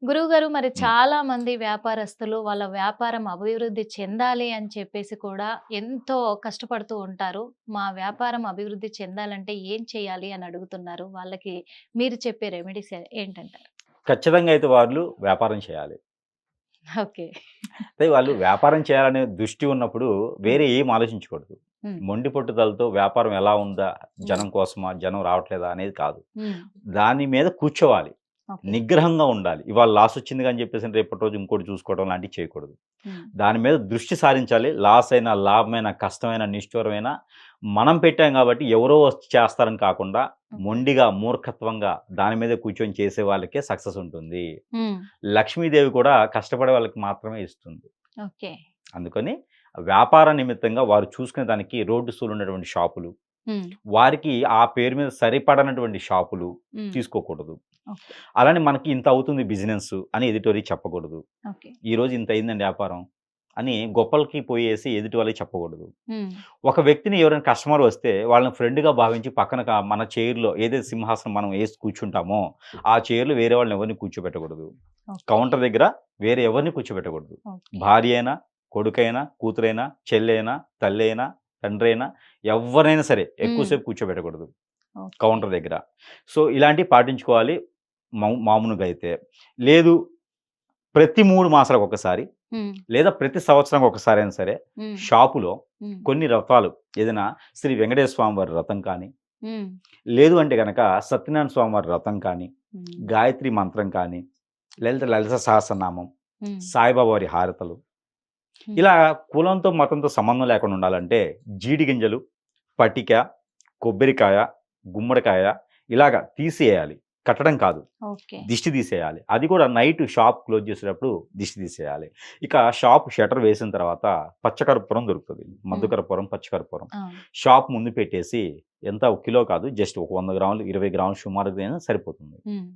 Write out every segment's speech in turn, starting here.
గురువుగారు మరి హ్మ్. చాలా మంది వ్యాపారస్తులు వాళ్ళ వ్యాపారం అభివృద్ధి చెందాలి అని చెప్పేసి కూడా ఎంతో కష్టపడుతూ ఉంటారు. మా వ్యాపారం అభివృద్ధి చెందాలంటే ఏం చేయాలి అని అడుగుతున్నారు. వాళ్ళకి మీరు చెప్పే రెమెడీస్ ఏంటంటారు? ఖచ్చితంగా అయితే వాళ్ళు వ్యాపారం చేయాలి. ఓకే. అయితే వాళ్ళు వ్యాపారం చేయాలనే దృష్టి ఉన్నప్పుడు హ్మ్. వేరే ఏం ఆలోచించకూడదు. హ్మ్. మొండి పట్టుదలతో వ్యాపారం ఎలా ఉందా? హ్మ్. జనం కోసమా? జనం రావట్లేదా? అనేది కాదు. హ్మ్. దాని మీద కూర్చోవాలి. ఓకే. నిగ్రహంగా ఉండాలి. ఇవాళ లాస్ వచ్చిందిగా అని చెప్పేసి రేపటి రోజు ఇంకోటి చూసుకోవడం లాంటివి చేయకూడదు. హ్మ్. దాని మీద దృష్టి సారించాలి. లాస్ అయినా, లాభమైనా, కష్టమైన, నిష్ఠూరమైన మనం పెట్టాం కాబట్టి ఎవరో వచ్చి చేస్తారని కాకుండా ఓకే. మొండిగా, మూర్ఖత్వంగా దాని మీదే కూర్చొని చేసే వాళ్ళకే సక్సెస్ ఉంటుంది. హ్మ్. లక్ష్మీదేవి కూడా కష్టపడే వాళ్ళకి మాత్రమే ఇస్తుంది. ఓకే. అందుకని వ్యాపార నిమిత్తంగా వారు చూసుకునే దానికి రోడ్డు సూలు ఉన్నటువంటి షాపులు, హ్మ్. వారికి ఆ పేరు మీద సరిపడనటువంటి షాపులు హ్మ్. తీసుకోకూడదు. ఓకే. అలానే మనకి ఇంత అవుతుంది బిజినెస్ అని ఎదుటోరికి చెప్పకూడదు. ఓకే. ఈరోజు ఇంత అయిందండి వ్యాపారం అని గొప్పలకి పోయేసి ఎదుటి వాళ్ళకి చెప్పకూడదు. హ్మ్. ఒక వ్యక్తిని ఎవరైనా కస్టమర్ వస్తే వాళ్ళని ఫ్రెండ్‌గా భావించి పక్కన మన చైర్‌లో ఏదైతే సింహాసనం మనం ఏసి కూర్చుంటామో, ఆ చైర్‌లో వేరే వాళ్ళని ఎవరిని కూర్చోబెట్టకూడదు. ఓకే. కౌంటర్ దగ్గర వేరే ఎవరిని కూర్చోబెట్టకూడదు. ఓకే. భార్య అయినా, కొడుకైనా, కూతురైనా, చెల్లైనా, తల్లైనా, తండ్రైనా ఎవ్వరైనా సరే ఎక్కువ హ్మ్. సేపు కూర్చోబెట్టకూడదు ఓకే. కౌంటర్ దగ్గర. సో, ఇలాంటివి పాటించుకోవాలి మామూలుగా అయితే. లేదు ప్రతి 3 మాసాలకొకసారి హ్మ్. లేదా ప్రతి సంవత్సరానికి ఒకసారైనా సరే హ్మ్. షాపులో హ్మ్. కొన్ని వ్రతాలు ఏదైనా శ్రీ వెంకటేశ్వర స్వామి వారి వ్రతం కానీ, హ్మ్. లేదు అంటే గనక సత్యనారాయణ స్వామి వారి వ్రతం కానీ, హ్మ్. గాయత్రి మంత్రం కానీ, లలిత సహస్రనామం, హ్మ్. సాయిబాబా వారి హారతలు, హ్మ్. ఇలా కులంతో, మతంతో సంబంధం లేకుండా ఉండాలంటే జీడి గింజలు, పటిక, కొబ్బరికాయ, గుమ్మడికాయ ఇలాగ తీసేయాలి. కట్టడం కాదు. ఓకే. దిష్టి తీసేయాలి. అది కూడా నైట్ షాప్ క్లోజ్ చేసేటప్పుడు దిష్టి తీసేయాలి. ఇక షాప్ షట్టర్ వేసిన తర్వాత పచ్చకర్పూరం దొరుకుతది. మద్దు హ్మ్. కర్పూరం, పచ్చకర్పూరం. అవును. షాప్ ముందు పెట్టేసి ఎంత ఒక కిలో కాదు జస్ట్ ఒక 100 గ్రాములు, 20 గ్రాములు సుమారుగా అయినా సరిపోతుంది. హ్మ్.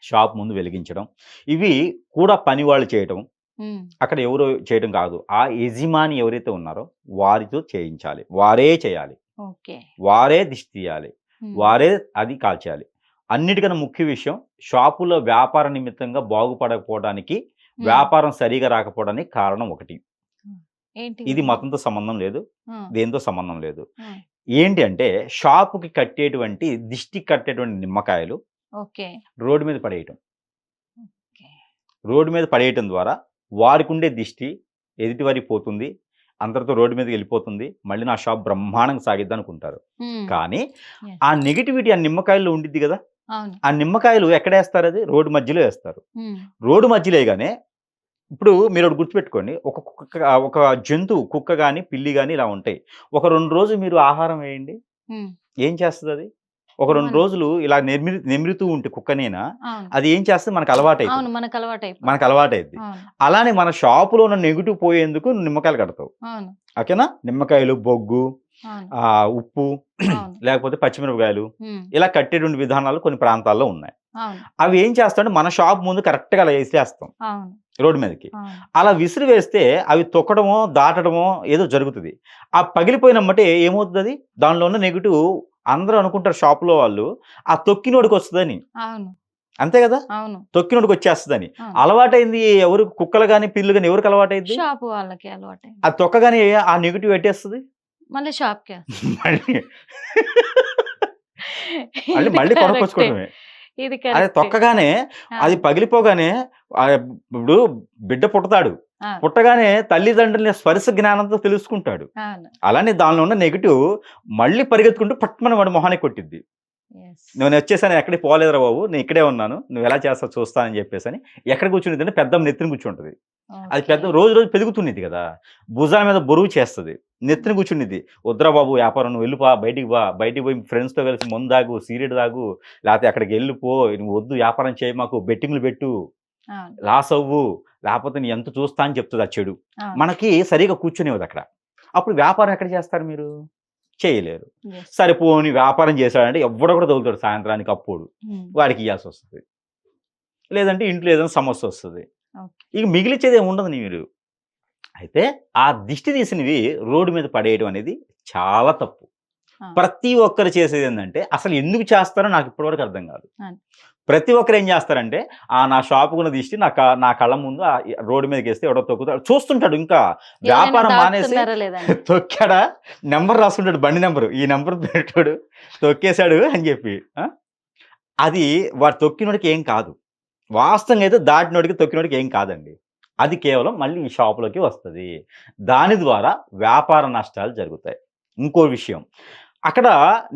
షాప్ ముందు వెలిగించడం. ఇవి కూడా పని వాళ్ళు చేయటం. హ్మ్. అక్కడ ఎవరో చేయటం కాదు. ఆ యజమాని ఎవరైతే ఉన్నారో వారితో చేయించాలి. వారే చేయాలి. ఓకే. వారే దిష్టి తీయాలి. హ్మ్. వారే అది కాల్చాలి. అన్నిటికన్నా ముఖ్య విషయం షాపులో వ్యాపార నిమిత్తంగా బాగుపడకపోవడానికి, హ్మ్. వ్యాపారం సరిగా రాకపోవడానికి కారణం ఒకటి. హ్మ్. ఏంటి ఇది గురుగారు? మతంతో సంబంధం లేదు. ఆ! దేనితో సంబంధం లేదు. ఆ! ఏంటి అంటే షాపుకి కట్టేటువంటి దిష్టికి కట్టేటువంటి నిమ్మకాయలు ఓకే. రోడ్డు మీద పడేయటం. ఓకే. రోడ్డు మీద పడేయటం ద్వారా వారికుండే దిష్టి ఎదుటివారికి పోతుంది. అందరితో రోడ్డు మీదకెళ్ళిపోతుంది. మళ్ళీ నా షాప్ బ్రహ్మాండంగా సాగిద్దనుకుంటారు. హ్మ్. కానీ యెస్. ఆ నెగటివిటీ ఆ నిమ్మకాయల్లో ఉండిద్ది గదా! అవును. ఆ నిమ్మకాయలు ఎక్కడేస్తారది? రోడ్డు మధ్యలో ఏస్తారు. హ్మ్. రోడ్డు మధ్యలో ఎయగానే ఇప్పుడు మీరొకటి గుర్తుపెట్టుకోండి. ఒక జంతువు కుక్క గాని, పిల్లి గాని ఇలా ఉంటాయి. ఒక 2 రోజులు మీరు ఆహారం వేయండి. హ్మ్. ఏం చేస్తదది? ఒక 2 మన రోజులు ఇలా నెమిరుతూ ఉంటే కుక్కనేనా, అవును. అది ఏం చేస్తది మనకు అవును. అలవాటయితది. మనకలవాటయిపోద్ది. మనకు అలవాటయిద్ది. అవును. అలానే మన షాపులో ఉన్న నెగెటివ్ పోయేందుకు నిమ్మకాయలు కడతావు. అవును. ఓకేనా? నిమ్మకాయలు, బొగ్గు, అవును. ఉప్పు అవును. లేకపోతే పచ్చిమిరపకాయలు హ్మ్. ఇలా కట్టేటువంటి విధానాలు కొన్ని ప్రాంతాల్లో ఉన్నాయి. అవును. అవి ఏం చేస్తామంటే మన షాప్ ముందు కరెక్ట్‌గా అలా ఏసేస్తాం అవును. రోడ్డు మీదకి. అవును. అలా విసిరి వేస్తే అవి తొక్కడమో, దాటడమో ఏదో జరుగుతది. ఆ పగిలిపోయినెమ్మటే ఏమవుతదది? దానిలో ఉన్న నెగెటివ్ అందరూ అనుకుంటారు షాప్‌లో వాళ్ళు, ఆ తొక్కినోడికొస్తదని. అవును. అంతే గదా! అవును. తొక్కినోడికొచ్చేస్తదని. అవును. అలవాటైంది ఎవరు కుక్కలు గాని, పిల్లులు గాని ఎవరికి అలవాటైద్ది? షాపు వాళ్ళకి అలవాటయింది. అది తొక్కగానే ఆ నెగెటివ్ ఎటేస్తది? మళ్ళీ షాప్‌కే వస్తది. మళ్ళీ మళ్ళీ ఇది మళ్ళీ కరెక్టే. కొనుక్కొచ్చుకోవడమే. ఇది అది కరెక్టే. తొక్కగానే అది అవును. పగిలిపోగానే ఇప్పుడు బిడ్డ పుడతాడు. అవును. పుట్టగానే తల్లిదండ్రుల స్పర్శ జ్ఞానంతో తెలుసుకుంటాడు. అవును. అలానే దానిలో ఉన్న నెగెటివ్ మళ్ళీ పరిగెత్తుకుంటూ పట్టుమని వాడి మొహానికి కొట్టిద్ది. యెస్. నేనొచ్చేసాను ఎక్కడికి పోలేదురా బాబు. నేను ఇక్కడే ఉన్నాను. నువ్వెలా చేస్తావో చూస్తా అని జెప్పేసని ఎక్కడ కూర్చునిద్దంటే పెద్దమ్మ నెత్తిన కూర్చుంటది. అది ఓకే. పెద్ద రోజు రోజు పెరుగుతున్నిద్ది గదా! భుజాల మీద బరువు చేస్తది. నెత్తిన కూర్చునిద్ది. "వద్దురా బాబు వ్యాపారం నువ్వు వెళ్ళిపా బయటికి పా. బయటికి పోయి ఫ్రెండ్స్‌తో కలిసి మందు తాగు, సిగరెట్ తాగు, లేతే అక్కడికెళ్ళిపో. నువ్వు వద్దు వ్యాపారం చేయి మాకు. బెట్టింగ్‌లు పెట్టు. అవును. లాస్ అవ్వు. లేపోతే నీ ఎంత చూస్తా" అని చెప్తది ఆ చెడు. అవును. మనకి సరిగ్గా కూర్చొనివ్వదక్కడ. అప్పుడు వ్యాపారం ఎక్కడ చేస్తారు మీరు? చేయలేరు. యెస్. సరే పోనీ వ్యాపారం చేశాడంటే ఎవ్వడో ఒకడు తగులుతాడు సాయంత్రానికి అప్పుడు. హ్మ్. వాడికి ఇయ్యాల్సొస్తది. లేదంటే ఇంట్లో ఏదైనా సమస్యొస్తది. ఓకే. ఇక మిగిలిచ్చేదేం ఉండదు మీరు. అయితే ఆ దిష్టి తీసినవి రోడ్డు మీద పడేయడం అనేది చాలా తప్పు. ఆ! ప్రతి ఒక్కరు చేసేది ఏందంటే అసలు ఎందుకు చేస్తారో నాకు ఇప్పటివరకు అర్థం కాదు. అది. ప్రతి ఒక్కరు ఏం చేస్తారంటే, నా షాపుకున్న దిష్టి నా కళ్ళ ముందు రోడ్డు మీదకేస్తే ఎవడో తొక్కుతాడు. చూస్తుంటాడు ఇంకా. ఎవరైనా వ్యాపారం మానేసి దాటుతున్నారా లేదని. తొక్కాడా, నంబర్ రాసుకుంటాడు బండి నంబరు. ఈ నంబర్ పెట్టాడు, తొక్కేసాడు అని చెప్పి. అది వాడు తొక్కినోడికి ఏం కాదు. వాస్తవంగా అయితే దాటినోడికి, తొక్కినోడికి ఏం కాదండి. అది కేవలం మళ్ళీ ఈ షాపులోకి వస్తది. దాని ద్వారా వ్యాపార నష్టాలు జరుగుతాయి. ఇంకో విషయం, అక్కడ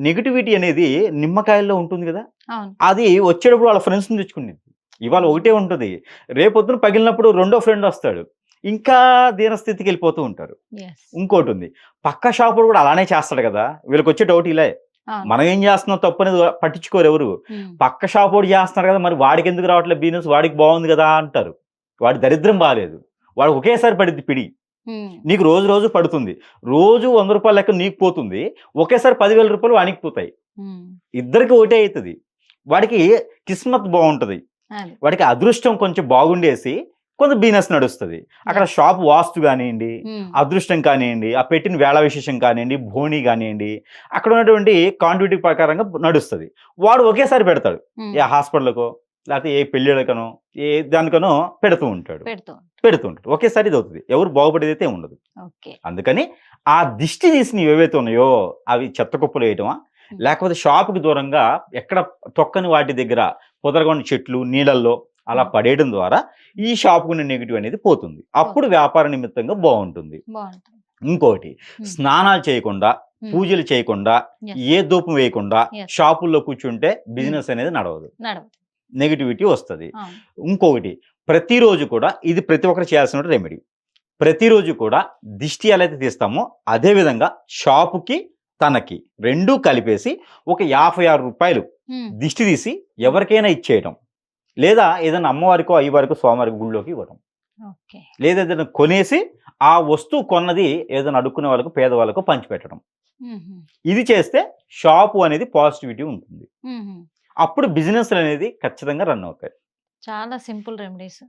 నెగటివిటీ అనేది నిమ్మకాయల్లో ఉంటుంది గదా! అవును. అది వచ్చేటప్పుడు వాళ్ళ ఫ్రెండ్స్‌ని తెచ్చుకునిద్ది. ఇవాళ ఒకటే ఉంటది. రేపొద్దున పగిలినప్పుడు రెండో ఫ్రెండ్ వస్తాడు. ఇంకా దీనస్థితికెళ్ళిపోతూ ఉంటారు. యెస్. ఇంకోటుంది, పక్క షాపోడు కూడా అలానే చేస్తాడు గదా! వీళ్ళకొచ్చే డౌట్ ఇలే. అవును. మనం ఏం చేస్తున్నాం తప్పనేది పట్టించుకోరెవరు. హ్మ్. పక్క షాపోడు చేస్తున్నారు కదా! మరి వాడికెందుకు రావట్లేదు బిజినెస్, వాడికి బాగుంది గదా! అంటారు. వాడి దరిద్రం బాలేదు. వాడికి ఒకేసారి పడిద్ది పిడి. హ్మ్. నీకు రోజు రోజు పడుతుంది. రోజు రూ. 100 లెక్క నీకు పోతుంది. ఒకేసారి రూ. 10,000 వానికి పోతాయి. హ్మ్. ఇద్దరికి ఒకటే అయితది. వాడికి కిస్మత్ బావుంటది. అది. వాడికి అదృష్టం కొంచెం బాగుండేసి కొంచెం బిజినెస్ నడుస్తది. అక్కడ యెస్. షాప్ వాస్తు గానియండి, హ్మ్. అదృష్టం కానియండి, ఆ పెట్టిన వేళ విశేషం కానియండి, బోణి గానియండి, అక్కడ ఉన్నటువంటి కాంటిటీ ప్రకారంగా నడుస్తది. వాడు ఒకేసారి పెడతాడు. హ్మ్. ఏ హాస్పిటల్‌కో, లేకపోతే ఏ పెళ్ళిళ్ళకనో, ఏ దానికనో పెడుతూ ఉంటాడు. పెడుతూ ఉంటాడు. ఒకేసారి ఇదవుతది. ఎవరు బాగుపడేదైతే ఉండదు. ఓకే. అందుకని ఆ దిష్టి తీసినవి ఏవైతే ఉన్నాయో అవి చెత్త కుప్పలో వేయటమా, హ్మ్. లేకపోతే షాప్‌కి దూరంగా ఎక్కడ తొక్కని వాటి దగ్గర పొదరగొండ చెట్లు, నీళ్ళల్లో అలా హ్మ్. పడేయడం ద్వారా ఈ షాప్‌కున్న నెగెటివ్ అనేది పోతుంది. అప్పుడు వ్యాపార నిమిత్తంగా బావుంటుంది. బావుంటుంది. ఇంకోటి, హ్మ్. స్నానాలు చేయకుండా, హ్మ్. పూజలు చేయకుండా, యెస్. ఏ ధూపం వేయకుండా యెస్. షాపుల్లో కూర్చుంటే బిజినెస్ అనేది నడవదు. నడవదు. నెగటివిటీ వస్తది. అవును. ఇంకొకటి, ప్రతిరోజు కూడా ఇది ప్రతి ఒక్కరు చేయాల్సిన రెమెడీ. ప్రతిరోజు కూడా దిష్టి ఎలా అయితే తీస్తామో అదే విధంగా షాపుకి, తనకి 2 కలిపేసి ఒక రూ. 56 హ్మ్. దిష్టి తీసి ఎవరికైనా ఇచ్చేయటం. లేదా ఏదైనా అమ్మవారికో, అయ్యవారికో, స్వామివారికి గుడిలోకి ఇవ్వటం. ఓకే. లేదా ఏదైనా కొనేసి ఆ వస్తువు కొన్నది ఏదైనా అడుక్కునే వాళ్ళకు, పేదవాళ్ళకు పంచిపెట్టడం. హుహు. ఇది చేస్తే షాపు అనేది పాజిటివిటీ ఉంటుంది. హుహు. అప్పుడు బిజినెస్‌లనేది ఖచ్చితంగా రన్ అవుతాయి. చాలా సింపుల్ రెమెడీస్.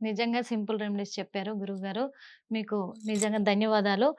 నిజంగా సింపుల్ రెమెడీస్ చెప్పారు గురువుగారు. మీకు నిజంగా ధన్యవాదాలు.